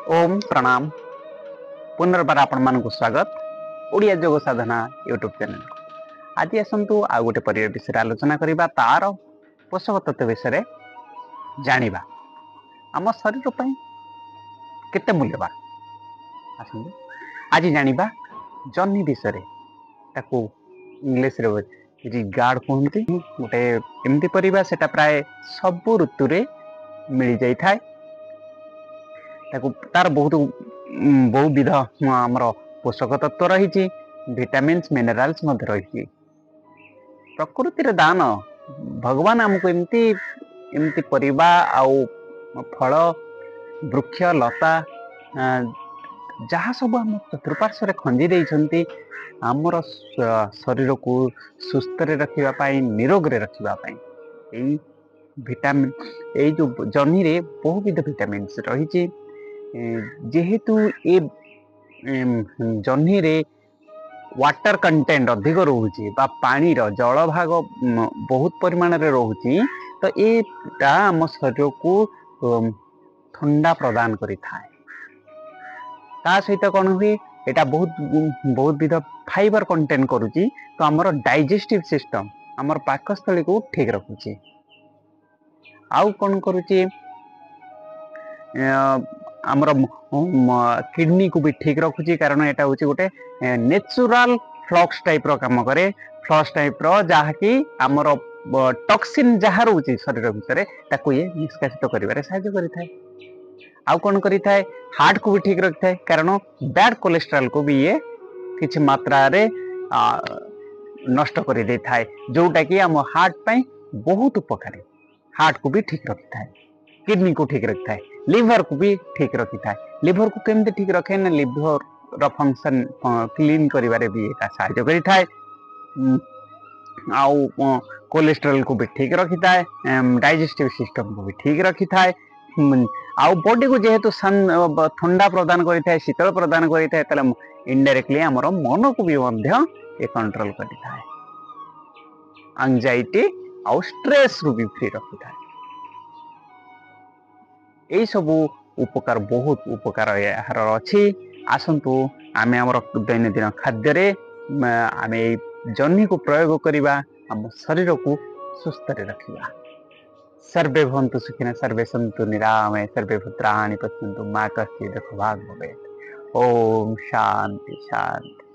ओम प्रणाम पुनर्बार आपण मानक स्वागत ओडिया जोग साधना यूट्यूब चैनल आज आसतु आ गोटे परिवार विषय आलोचना करबा तार पोषक तत्व विषय जानिबा आम शरीर पर केते मूल्यवान आसतु आज जानिबा जन्नी विषय ताको इंग्लिश रे रिगार्ड कहते गोटे एमती परिबा सेटा प्राय सब ऋतु रे मिल जाई थाए तार बहुत बहुविध आमर पोषक तत्व रही विटामिन्स मिनराल्स रही प्रकृतिर दान भगवान आमको एमती एमती परिबा आउ फल वृक्ष लता जहाँ सब आम चतुर्पार्श्व खंजी देइछंती आमर शरीर को सुस्थ रखापी निरोग रखापी विटामिन ये जो जन्नी रे बहुविध विटामिन्स रही जेहेतु ये जन्नी रे वाटर कंटेंट अधिक रोचे पानी जल भाग बहुत परिमाण रे रोचे तो ये आम शरीर को ठंडा प्रदान करि थाए ता सहित कौन हुए यहाँ बहुत विध फाइबर कंटेंट करुच्ची तो आमर डाइजेस्टिव सिस्टम आमर पाकस्थली को ठीक रखुची आउ कौन करुच्ची आमर किडनी को भी ठीक रखुची कारण यहाँ हूँ गोटे नेचुरल फ्लक्स टाइप रो काम करे फ्लक्स टाइप रो जहा कि आमर टॉक्सिन जहाँ रोचे शरीर भितर ताकू ये निष्कासित करिवारे सहायता करिथाय आउ कौन करिथाय हार्ट को भी ठीक रखिथाय कारण बैड कोलेस्ट्रॉल को भी ये किछि मात्रा रे नष्ट कर दे थाए जोटा कि आम हार्ट पई बहुत उपकारी हार्ट को भी ठीक रखी है किडनी को ठीक रखी है लिवर को भी ठीक रखी है लिवर को केमते ठीक रखे ना लिवर रो फंक्शन क्लीन करिवारे भी एटा सहायता करि थाए आउ कोलेस्ट्रॉल को भी ठीक रखी है डाइजेस्टिव सिस्टम को भी ठीक रखी है आउ बॉडी को जेहेतु ठंडा प्रदान करि थाए शीतल प्रदान करि थाए तले इनडायरेक्टली हमर मन को भी मध्य ये कंट्रोल करि थाए एंजाइटी आउ स्ट्रेस रु भी फ्री रखी थाए यही सब उपकार बहुत उपकार यार अच्छी आसतु आम आम दैनंदिन खाद्य आम जन्नी को प्रयोग करवा आम शरीर को सुस्थ रखा सर्वे भवन्तु सुखिनः सर्वे सन्तु निरामये सर्वे भद्राणि पश्यन्तु मा कश्चित् दुःखभाग् भवेत् ओम शांति शांति।